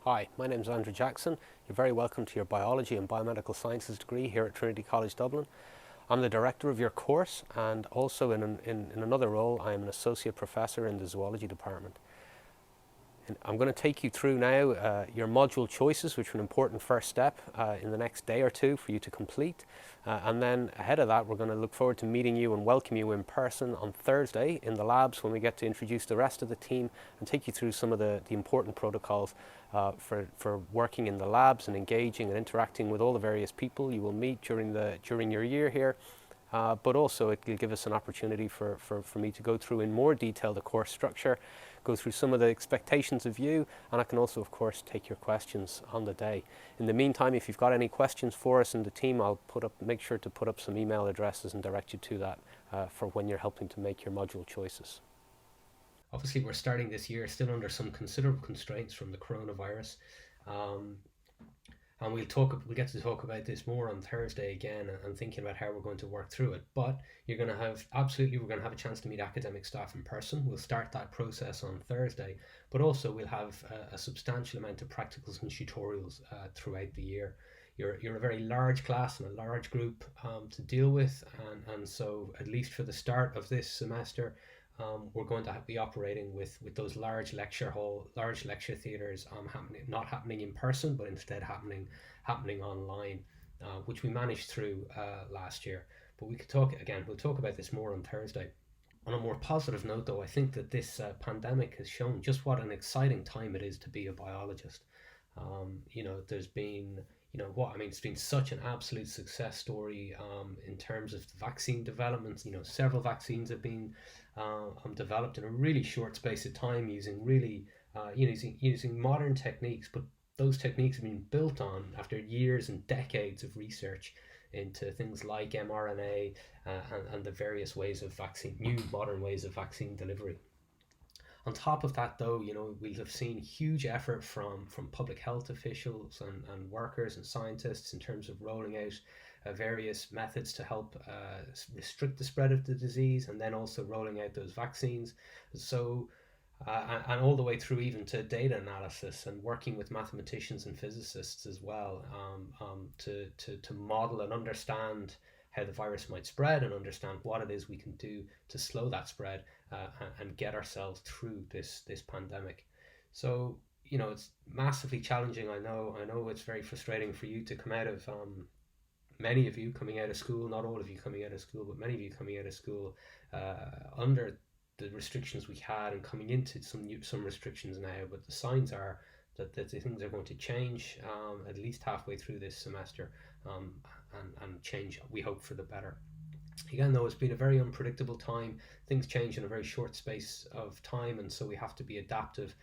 Hi, my name is Andrew Jackson. You're very welcome to your Biology and Biomedical Sciences degree here at Trinity College Dublin. I'm the director of your course, and also in another role I am an associate professor in the zoology department. And I'm going to take you through now your module choices, which are an important first step in the next day or two for you to complete. And then ahead of that, we're going to look forward to meeting you and welcome you in person on Thursday in the labs when we get to introduce the rest of the team and take you through some of the important protocols for working in the labs and engaging and interacting with all the various people you will meet during your year here. But also it will give us an opportunity for me to go through in more detail the course structure, go through some of the expectations of you, and I can also, of course, take your questions on the day. In the meantime, if you've got any questions for us in the team, I'll make sure to put up some email addresses and direct you to that for when you're helping to make your module choices. Obviously, we're starting this year still under some considerable constraints from the coronavirus. Um, and we'll get to talk about this more on Thursday again and thinking about how we're going to work through it. But we're going to have a chance to meet academic staff in person. We'll start that process on Thursday, but also we'll have a substantial amount of practicals and tutorials throughout the year. You're a very large class and a large group to deal with, and so at least for the start of this semester, we're going to be operating with those large lecture theatres not happening in person, but instead happening online, which we managed through last year. But we'll talk about this more on Thursday. On a more positive note, though, I think that this pandemic has shown just what an exciting time it is to be a biologist. There's been, it's been such an absolute success story in terms of the vaccine development. Several vaccines have been developed in a really short space of time using using modern techniques, but those techniques have been built on after years and decades of research into things like mRNA and the various new modern ways of vaccine delivery. On top of that, though, we have seen huge effort from public health officials and workers and scientists in terms of rolling out various methods to help restrict the spread of the disease, and then also rolling out those vaccines. So, and all the way through even to data analysis and working with mathematicians and physicists as well, to model and understand how the virus might spread and understand what it is we can do to slow that spread and get ourselves through this pandemic. So it's massively challenging. I know it's very frustrating for you to come out of many of you coming out of school, not all of you coming out of school, but many of you coming out of school under the restrictions we had and coming into some restrictions now. But the signs are that the things are going to change at least halfway through this semester, and change, we hope, for the better. Again, though, it's been a very unpredictable time. Things change in a very short space of time, and so we have to be adaptive,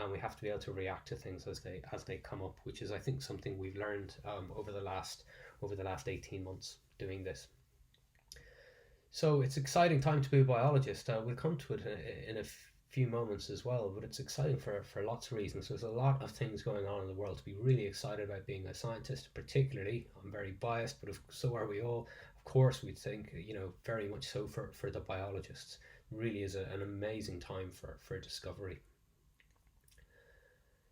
and we have to be able to react to things as they come up, which is, I think, something we've learned over the last 18 months doing this. So it's an exciting time to be a biologist. We'll come to it in a few moments as well, but it's exciting for lots of reasons. There's a lot of things going on in the world to be really excited about being a scientist. Particularly, I'm very biased, but so are we all. Of course, we think, very much so for the biologists. It really is an amazing time for discovery.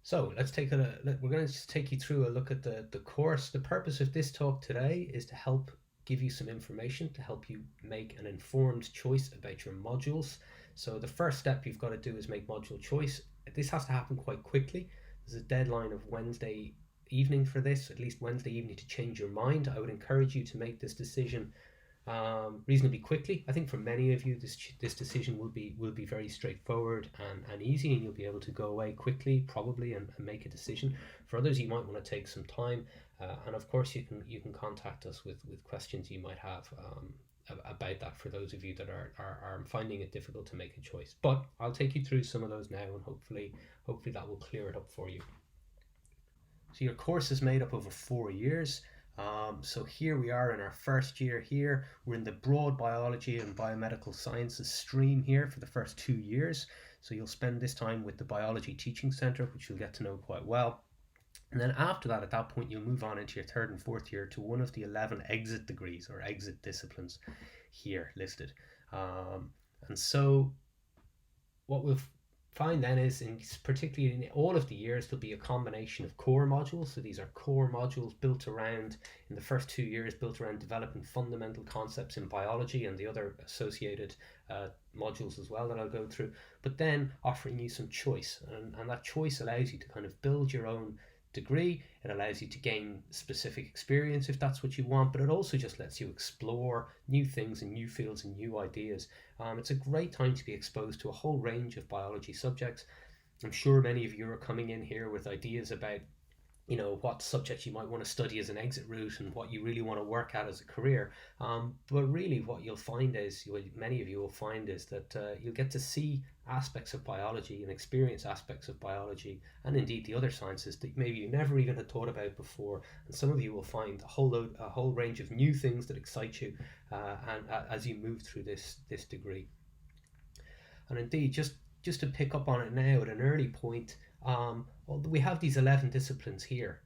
So we're going to just take you through a look at the course. The purpose of this talk today is to help give you some information to help you make an informed choice about your modules. So the first step you've got to do is make module choice. This has to happen quite quickly. There's a deadline of Wednesday evening for this, at least Wednesday evening, to change your mind. I would encourage you to make this decision reasonably quickly. I think for many of you, this decision will be very straightforward and easy, and you'll be able to go away quickly, probably, and make a decision. For others, you might want to take some time, and of course, you can contact us with questions you might have about that. For those of you that are finding it difficult to make a choice, but I'll take you through some of those now, and hopefully that will clear it up for you. So your course is made up over 4 years. So here we are in our first year here. We're in the broad biology and biomedical sciences stream here for the first 2 years. So you'll spend this time with the biology teaching centre, which you'll get to know quite well. And then after that, at that point, you'll move on into your third and fourth year to one of the 11 exit degrees or exit disciplines here listed. And so what we'll find then is, particularly in all of the years, there'll be a combination of core modules. So these are core modules built around, in the first 2 years, built around developing fundamental concepts in biology and the other associated modules as well that I'll go through, but then offering you some choice. And that choice allows you to kind of build your own degree. It allows you to gain specific experience if that's what you want, but it also just lets you explore new things and new fields and new ideas. It's a great time to be exposed to a whole range of biology subjects. I'm sure many of you are coming in here with ideas about, you know, what subjects you might want to study as an exit route and what you really want to work at as a career. But really what you'll find is, many of you will find is that you'll get to see aspects of biology and experience aspects of biology and indeed the other sciences that maybe you never even had thought about before. And some of you will find a whole range of new things that excite you and as you move through this degree. And indeed, just to pick up on it now at an early point, we have these 11 disciplines here,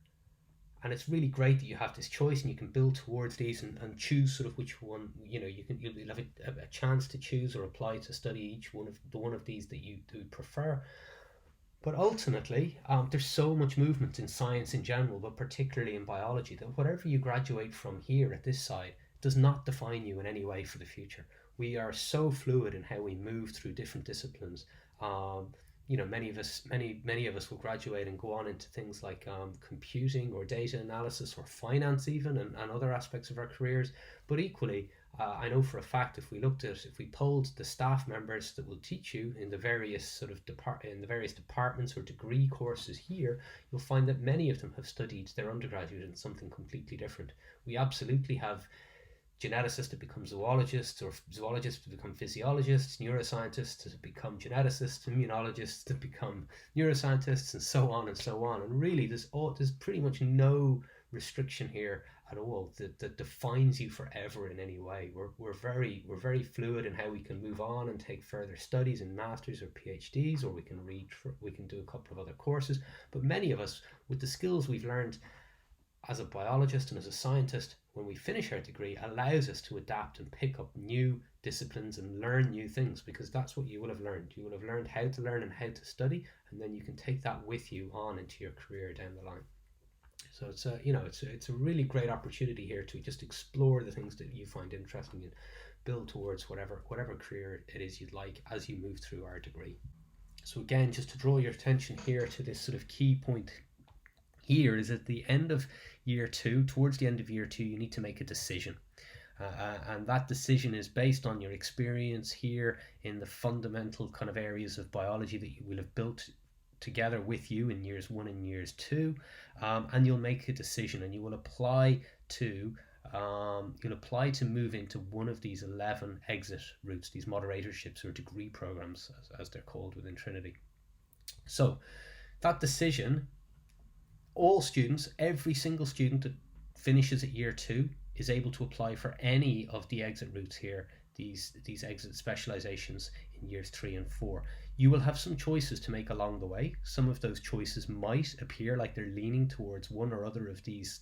and it's really great that you have this choice and you can build towards these and choose sort of which one, you know, you'll have a chance to choose or apply to study each one of these that you do prefer. But ultimately, there's so much movement in science in general, but particularly in biology, that whatever you graduate from here at this side does not define you in any way for the future. We are so fluid in how we move through different disciplines. You know, many of us will graduate and go on into things like computing or data analysis or finance even, and other aspects of our careers. But equally, I know for a fact, if we polled the staff members that will teach you in the various departments or degree courses here, you'll find that many of them have studied their undergraduate in something completely different. We absolutely have geneticists to become zoologists, or zoologists to become physiologists, neuroscientists to become geneticists, immunologists to become neuroscientists, and so on and so on. And really, there's pretty much no restriction here at all that defines you forever in any way. We're very fluid in how we can move on and take further studies in masters or PhDs, or we can do a couple of other courses. But many of us, with the skills we've learned as a biologist and as a scientist, when we finish our degree, allows us to adapt and pick up new disciplines and learn new things, because that's what you will have learned. You will have learned how to learn and how to study, and then you can take that with you on into your career down the line. So it's a really great opportunity here to just explore the things that you find interesting and build towards whatever career it is you'd like as you move through our degree. So again, just to draw your attention here to this sort of key point here, is at the end of year 2, towards the end of year 2, you need to make a decision. And that decision is based on your experience here in the fundamental kind of areas of biology that you will have built together with you in years 1 and years 2. And you'll make a decision, and you will apply to move into one of these 11 exit routes, these moderatorships or degree programs as they're called within Trinity. So that decision, all students, every single student that finishes at year 2 is able to apply for any of the exit routes here, these exit specializations in years 3 and 4. You will have some choices to make along the way. Some of those choices might appear like they're leaning towards one or other of these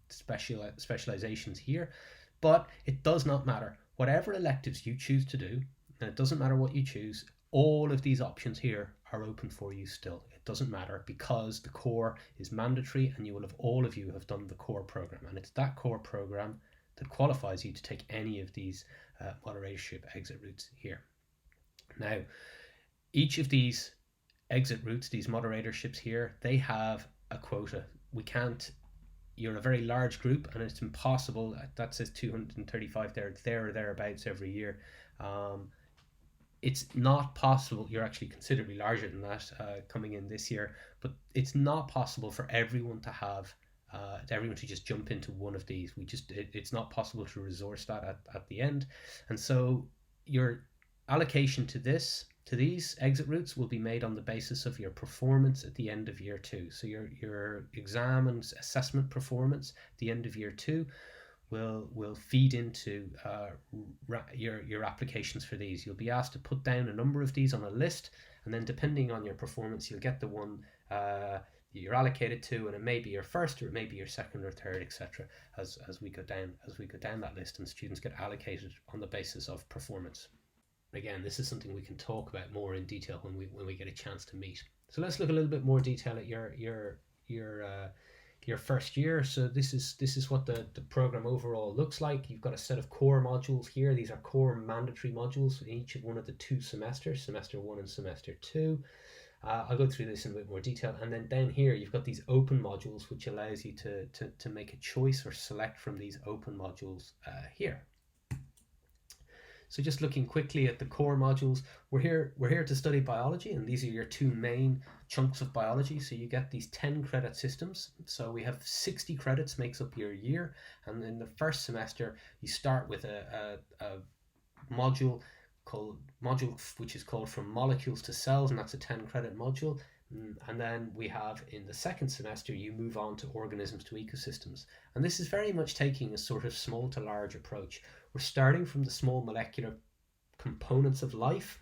specializations here, but it does not matter. Whatever electives you choose to do, and it doesn't matter what you choose, all of these options here are open for you still. It doesn't matter, because the core is mandatory, and all of you have done the core program, and it's that core program that qualifies you to take any of these moderatorship exit routes here. Now, each of these exit routes, these moderatorships here, they have a quota. You're a very large group, and it's impossible. That says 235 there or thereabouts every year. It's not possible. You're actually considerably larger than that coming in this year, but it's not possible for everyone to just jump into one of these. It's not possible to resource that at the end. And so your allocation to these exit routes will be made on the basis of your performance at the end of year 2. So your exam and assessment performance at the end of year 2 will feed into your applications for these. You'll be asked to put down a number of these on a list, and then depending on your performance, you'll get the one you're allocated to, and it may be your first, or it may be your second or third, etc. As we go down that list, and students get allocated on the basis of performance. Again, this is something we can talk about more in detail when we get a chance to meet. So let's look a little bit more detail at your first year. So this is what the program overall looks like. You've got a set of core modules here. These are core mandatory modules in each of one of the 2 semesters, semester 1 and semester 2. I'll go through this in a bit more detail. And then down here, you've got these open modules, which allows you to make a choice or select from these open modules here. So just looking quickly at the core modules, we're here to study biology, and these are your 2 main chunks of biology. So you get these 10 credit systems. So we have 60 credits makes up your year, and in the first semester you start with a module which is called From Molecules to Cells, and that's a 10 credit module. And then we have in the second semester you move on to organisms to ecosystems, and this is very much taking a sort of small to large approach. We're starting from the small molecular components of life,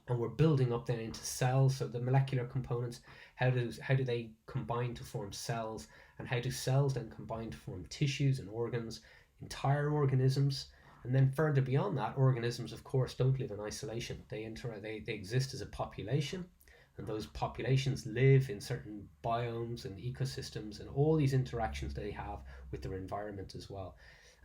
and we're building up then into cells. So the molecular components, how do they combine to form cells, and how do cells then combine to form tissues and organs, entire organisms. And then further beyond that, organisms of course don't live in isolation. They exist as a population, and those populations live in certain biomes and ecosystems, and all these interactions they have with their environment as well.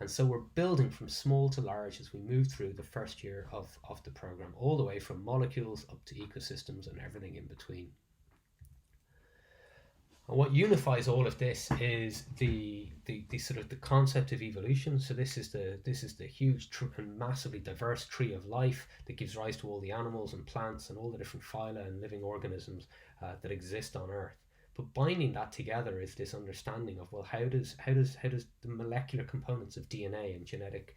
And so we're building from small to large as we move through the first year of the program, all the way from molecules up to ecosystems and everything in between. And what unifies all of this is the sort of the concept of evolution. So this is the huge and massively diverse tree of life that gives rise to all the animals and plants and all the different phyla and living organisms that exist on Earth. But binding that together is this understanding of, well, how does the molecular components of DNA and genetic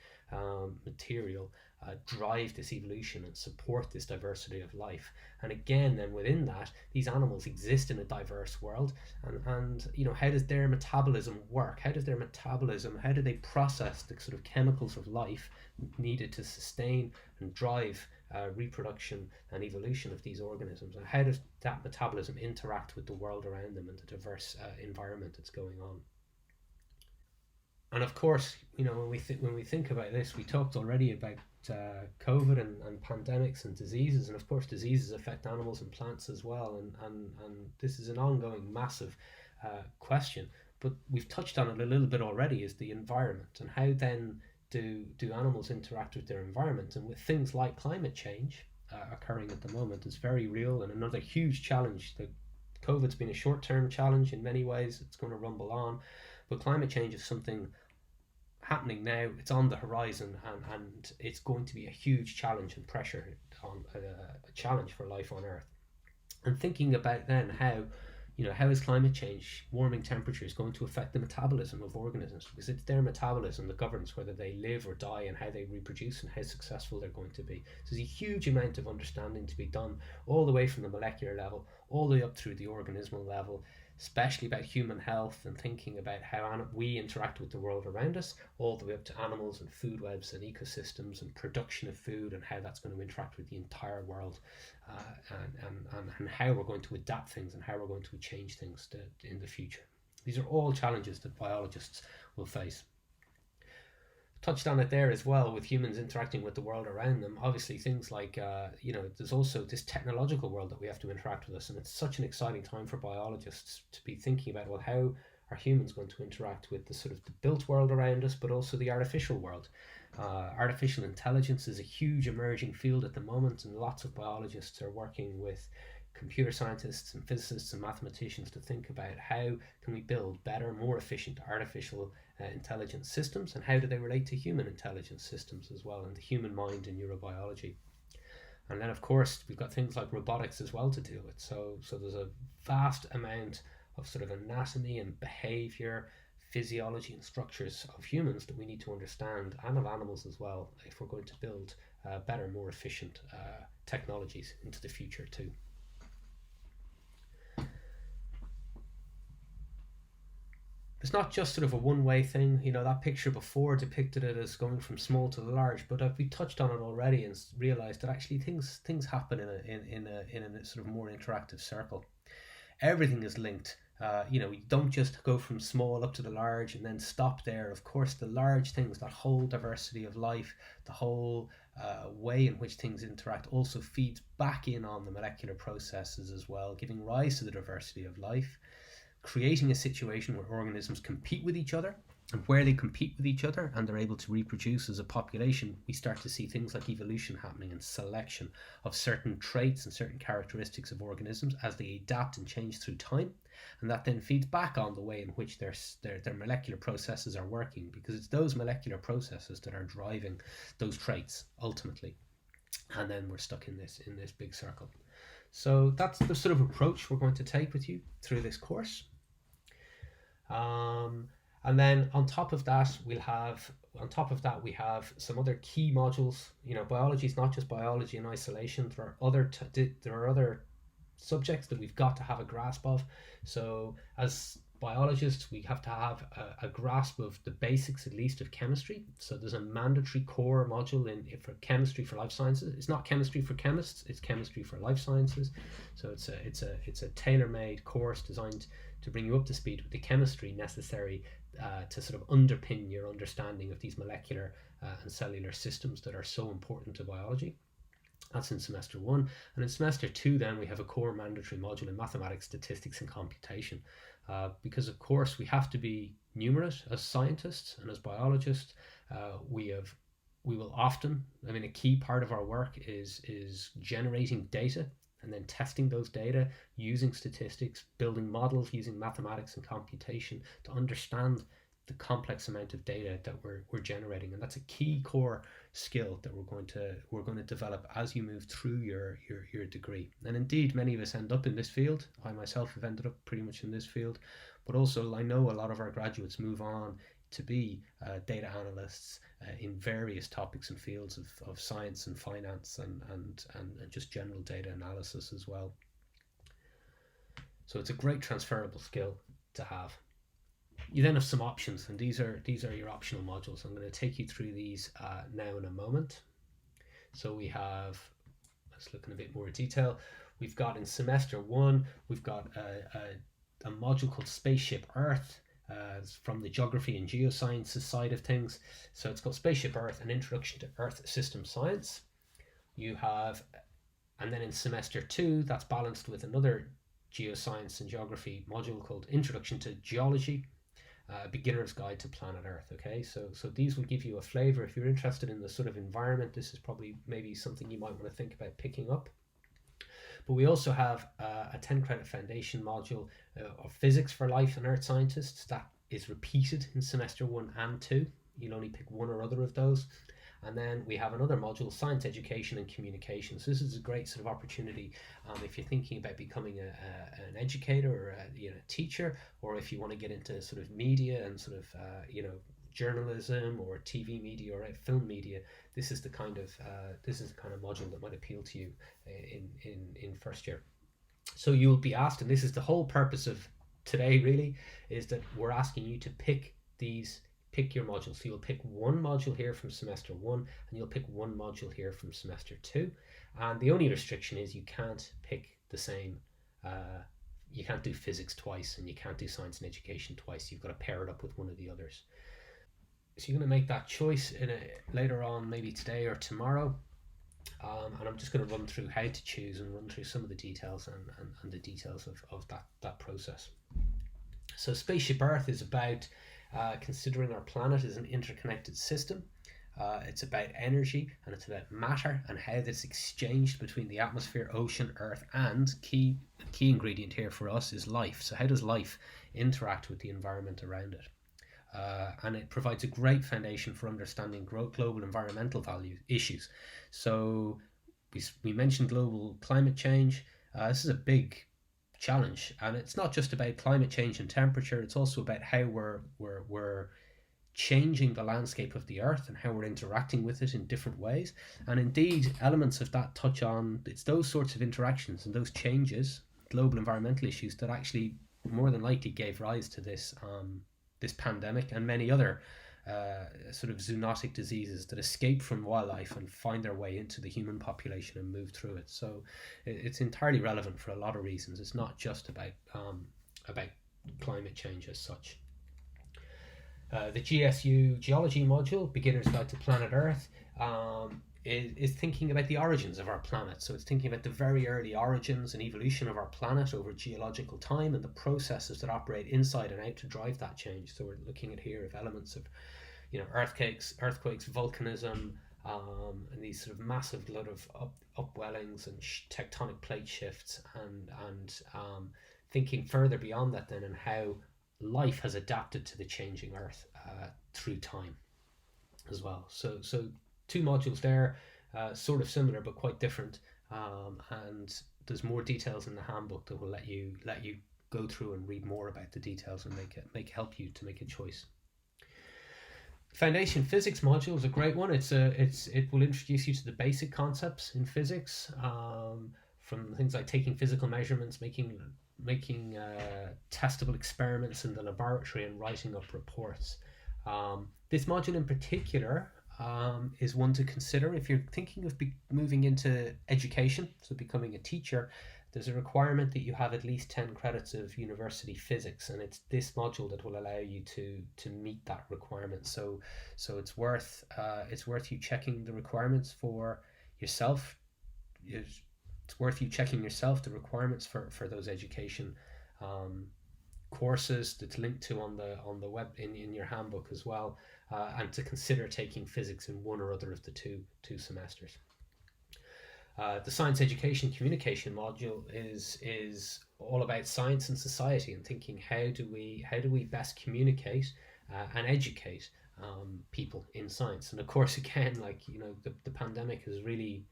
material drive this evolution and support this diversity of life? And again, then within that, these animals exist in a diverse world, and how does their metabolism work? How do they process the sort of chemicals of life needed to sustain and drive reproduction and evolution of these organisms, and how does that metabolism interact with the world around them and the diverse environment that's going on? And of course, when we think about this, we talked already about COVID and pandemics and diseases, and of course diseases affect animals and plants as well, and this is an ongoing massive question, but we've touched on it a little bit already, is the environment, and how then do animals interact with their environment. And with things like climate change occurring at the moment, it's very real and another huge challenge. COVID's been a short-term challenge in many ways, it's going to rumble on, but climate change is something happening now. It's on the horizon, and it's going to be a huge challenge and pressure on a challenge for life on Earth. And thinking about then how is climate change, warming temperatures, going to affect the metabolism of organisms, because it's their metabolism that governs whether they live or die and how they reproduce and how successful they're going to be. So there's a huge amount of understanding to be done, all the way from the molecular level all the way up through the organismal level, especially about human health and thinking about how we interact with the world around us, all the way up to animals and food webs and ecosystems and production of food, and how that's going to interact with the entire world, and how we're going to adapt things and how we're going to change things in the future. These are all challenges that biologists will face. Touched on it there as well, with humans interacting with the world around them. Obviously things like there's also this technological world that we have to interact with us, and it's such an exciting time for biologists to be thinking about, well, how are humans going to interact with the sort of the built world around us, but also the artificial world. Artificial intelligence is a huge emerging field at the moment, and lots of biologists are working with computer scientists and physicists and mathematicians to think about how can we build better, more efficient artificial intelligence systems, and how do they relate to human intelligence systems as well, and the human mind and neurobiology. And then of course we've got things like robotics as well to deal with. So there's a vast amount of sort of anatomy and behavior, physiology and structures of humans that we need to understand, and of animals as well, if we're going to build better, more efficient technologies into the future too. It's not just sort of a one-way thing. That picture before depicted it as going from small to large, but we touched on it already and realized that actually things happen in a sort of more interactive circle. Everything is linked You don't just go from small up to the large and then stop there. Of course, the large things, that whole diversity of life, the whole way in which things interact also feeds back in on the molecular processes as well, giving rise to the diversity of life, creating a situation where organisms compete with each other. And where they compete with each other and they're able to reproduce as a population, we start to see things like evolution happening and selection of certain traits and certain characteristics of organisms as they adapt and change through time. And that then feeds back on the way in which their molecular processes are working, because it's those molecular processes that are driving those traits ultimately. And then we're stuck in this big circle. So that's the sort of approach we're going to take with you through this course. And then on top of that, we have some other key modules. Biology is not just biology in isolation. There are other subjects that we've got to have a grasp of. So as biologists, we have to have a grasp of the basics, at least, of chemistry. So there's a mandatory core module for chemistry for life sciences. It's not chemistry for chemists, it's chemistry for life sciences. So it's a tailor-made course designed to bring you up to speed with the chemistry necessary to sort of underpin your understanding of these molecular and cellular systems that are so important to biology. That's in semester 1. And in semester 2, then, we have a core mandatory module in mathematics, statistics, and computation. Because, of course, we have to be numerate as scientists and as biologists. We will often, a key part of our work is generating data and then testing those data using statistics, building models using mathematics and computation to understand the complex amount of data that we're generating. And that's a key core skill that we're going to develop as you move through your degree. And indeed, many of us end up in this field. I myself have ended up pretty much in this field, but also I know a lot of our graduates move on to be data analysts in various topics and fields of science and finance and just general data analysis as well. So it's a great transferable skill to have. You then have some options, and these are your optional modules. I'm going to take you through these now in a moment. So we have, let's look in a bit more detail. We've got in semester 1, we've got a module called Spaceship Earth. From the geography and geosciences side of things. So it's called Spaceship Earth, an introduction to Earth system science. You have, and then in semester 2, that's balanced with another geoscience and geography module called Introduction to Geology, Beginner's Guide to Planet Earth. Okay, so these will give you a flavor. If you're interested in the sort of environment, this is probably maybe something you might want to think about picking up. But we also have a 10 credit foundation module of physics for life and earth scientists that is repeated in semester 1 and 2. You'll only pick one or other of those. And then we have another module, science education and communication. So this is a great sort of opportunity if you're thinking about becoming an educator or a teacher, or if you want to get into sort of media and sort of journalism or TV media or film media. This is the kind of module that might appeal to you in first year. So you'll be asked, and this is the whole purpose of today really, is that we're asking you to pick your module. So you'll pick one module here from semester 1 and you'll pick one module here from semester 2. And the only restriction is you can't pick the same, you can't do physics twice and you can't do science and education twice. You've got to pair it up with one of the others. So you're going to make that choice later on, maybe today or tomorrow. And I'm just going to run through how to choose and run through some of the details and the details of that process. So Spaceship Earth is about considering our planet as an interconnected system. It's about energy and it's about matter and how that's exchanged between the atmosphere, ocean, earth, and key ingredient here for us is life. So how does life interact with the environment around it? And it provides a great foundation for understanding global environmental issues. So we mentioned global climate change. This is a big challenge, and it's not just about climate change and temperature. It's also about how we're changing the landscape of the earth and how we're interacting with it in different ways. And indeed, elements of that touch on it's those sorts of interactions and those changes, global environmental issues, that actually more than likely gave rise to this pandemic and many other sort of zoonotic diseases that escape from wildlife and find their way into the human population and move through it. So it's entirely relevant for a lot of reasons. It's not just about climate change as such. The GSU Geology module, Beginner's Guide to Planet Earth, is thinking about the origins of our planet. So it's thinking about the very early origins and evolution of our planet over geological time and the processes that operate inside and out to drive that change. So we're looking at here of elements of, earthquakes, volcanism, and these sort of massive lot of upwellings and tectonic plate shifts, and thinking further beyond that then, and how life has adapted to the changing Earth through time as well. So two modules there, sort of similar but quite different, and there's more details in the handbook that will let you go through and read more about the details and help you to make a choice. Foundation Physics module is a great one. It will introduce you to the basic concepts in physics, from things like taking physical measurements, making testable experiments in the laboratory, and writing up reports. This module in particular is one to consider if you're thinking of moving into education, so becoming a teacher. There's a requirement that you have at least 10 credits of university physics, and it's this module that will allow you to meet that requirement. So it's worth you checking the requirements for yourself. It's worth you checking yourself the requirements for those education courses that's linked to on the web in your handbook as well, and to consider taking physics in one or other of the two semesters. The Science Education Communication module is all about science and society, and thinking how do we best communicate and educate people in science. And of course, again, the pandemic has really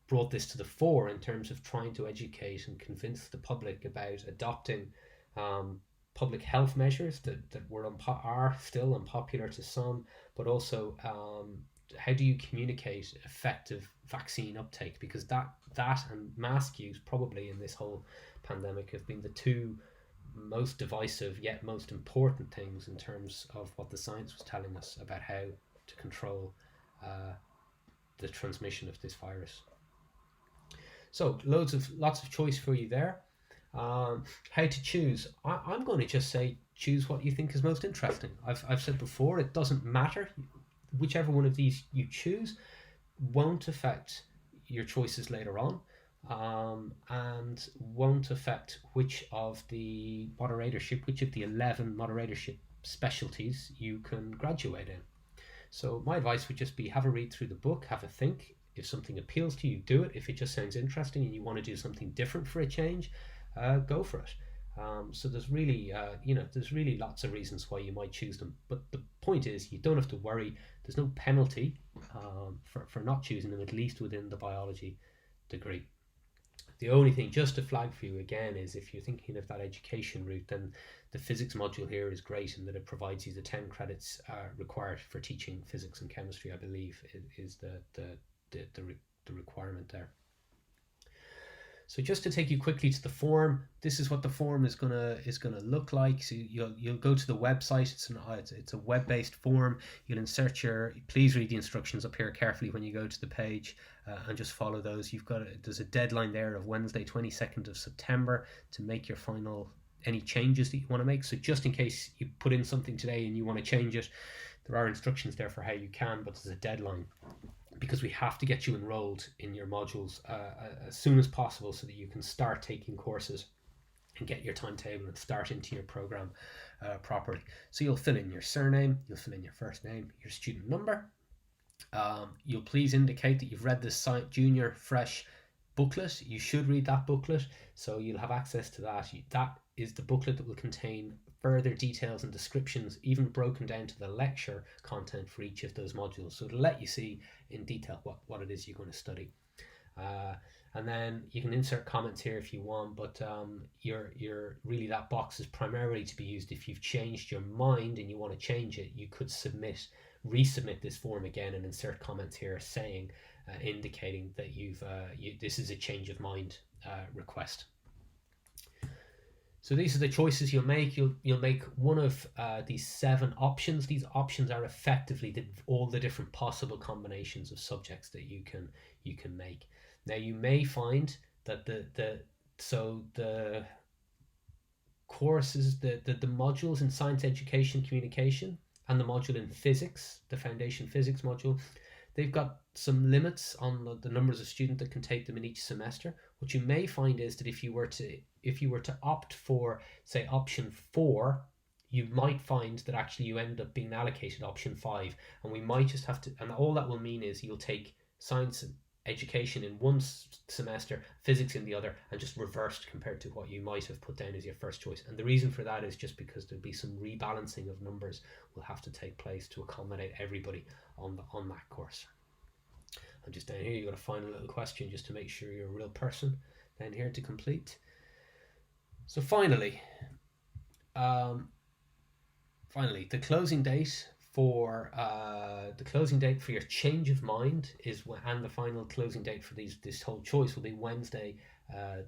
brought this to the fore in terms of trying to educate and convince the public about adopting public health measures that are still unpopular to some, but also how do you communicate effective vaccine uptake, because that and mask use probably in this whole pandemic have been the two most divisive yet most important things in terms of what the science was telling us about how to control the transmission of this virus. So lots of choice for you there. How to choose? I'm going to just say choose what you think is most interesting. I've said before, it doesn't matter. Whichever one of these you choose won't affect your choices later on, and won't affect which of the 11 moderatorship specialties you can graduate in. So my advice would just be have a read through the book, have a think. If something appeals to you, do it. If it just sounds interesting and you want to do something different for a change, go for it. So there's really lots of reasons why you might choose them. But the point is, you don't have to worry. There's no penalty for not choosing them, at least within the biology degree. The only thing just to flag for you again is if you're thinking of that education route, then the physics module here is great in that it provides you the 10 credits required for teaching physics and chemistry. I believe is the requirement there. So just to take you quickly to the form, this is what the form is gonna look like. So you'll go to the website. It's a web-based form. You'll insert please read the instructions up here carefully when you go to the page, and just follow those. There's a deadline there of Wednesday 22nd of September to make your any changes that you want to make. So just in case you put in something today and you want to change it, there are instructions there for how you can, but there's a deadline, because we have to get you enrolled in your modules as soon as possible so that you can start taking courses and get your timetable and start into your program properly. So you'll fill in your surname, you'll fill in your first name, your student number. You'll please indicate that you've read this Junior Fresh booklet. You should read that booklet, so you'll have access to that. That is the booklet that will contain further details and descriptions, even broken down to the lecture content for each of those modules. So it'll let you see in detail what it is you're going to study. And then you can insert comments here if you want, but really that box is primarily to be used if you've changed your mind and you want to change it. You could resubmit this form again and insert comments here saying, indicating that this is a change of mind request. So these are the choices you'll make. You'll make one of these 7 options. These options are effectively all the different possible combinations of subjects that you can make. Now you may find that the courses, the modules in science education communication and the module in physics, the foundation physics module, they've got some limits on the numbers of students that can take them in each semester. What you may find is that if you were to opt for, say, option 4, you might find that actually you end up being allocated option 5, and we might just have to, and all that will mean is you'll take science education in one semester, physics in the other, and just reversed compared to what you might have put down as your first choice. And the reason for that is just because there'll be some rebalancing of numbers will have to take place to accommodate everybody on that course. And just down here, you've got a final little question just to make sure you're a real person down here to complete. So finally, the closing date for your change of mind and the final closing date for this whole choice will be Wednesday,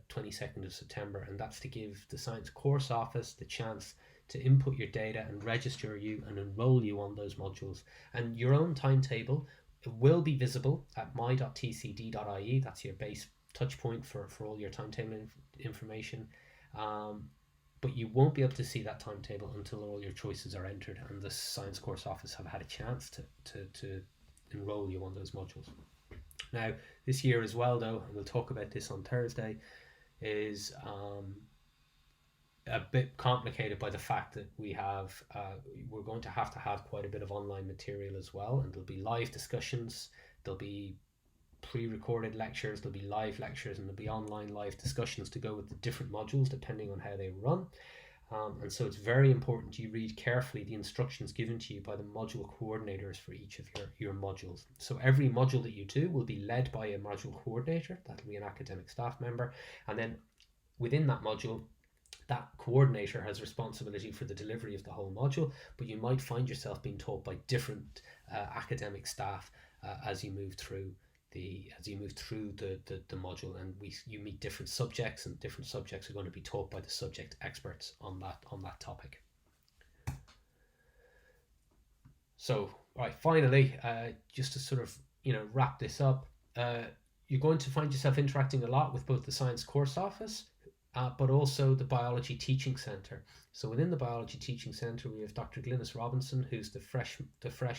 22nd of September, and that's to give the science course office the chance to input your data and register you and enroll you on those modules. And your own timetable will be visible at my.tcd.ie. That's your base touch point for all your timetable information. But you won't be able to see that timetable until all your choices are entered and the science course office have had a chance to enroll you on those modules. Now, this year as well, though, and we'll talk about this on Thursday, is a bit complicated by the fact that we're going to have quite a bit of online material as well, and there'll be live discussions, there'll be pre-recorded lectures, there'll be live lectures, and there'll be online live discussions to go with the different modules depending on how they run. And so it's very important you read carefully the instructions given to you by the module coordinators for each of your modules. So every module that you do will be led by a module coordinator. That'll be an academic staff member, and then within that module, that coordinator has responsibility for the delivery of the whole module, but you might find yourself being taught by different academic staff as you move through the module, and you meet different subjects, and different subjects are going to be taught by the subject experts on that topic. So, right, finally, just to sort of wrap this up, you're going to find yourself interacting a lot with both the science course office, but also the biology teaching centre. So within the biology teaching centre, we have Dr. Glynis Robinson, who's the fresh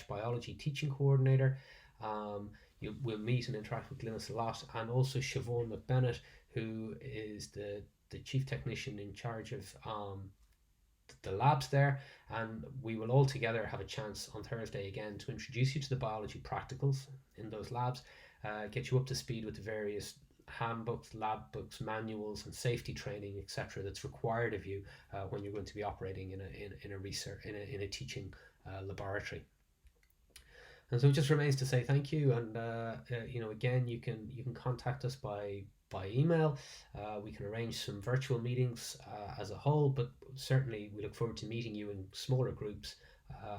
biology teaching coordinator. You will meet and interact with Glynis a lot, and also Siobhan McBennett, who is the chief technician in charge of the labs there, and we will all together have a chance on Thursday again to introduce you to the biology practicals in those labs, get you up to speed with the various handbooks, lab books, manuals, and safety training, etc., that's required of you when you're going to be operating in a teaching laboratory. And so it just remains to say thank you, and again, you can contact us by email. We can arrange some virtual meetings as a whole, but certainly we look forward to meeting you in smaller groups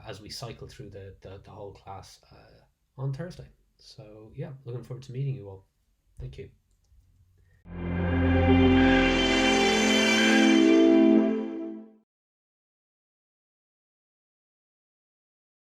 as we cycle through the whole class on Thursday. So yeah, looking forward to meeting you all. Thank you.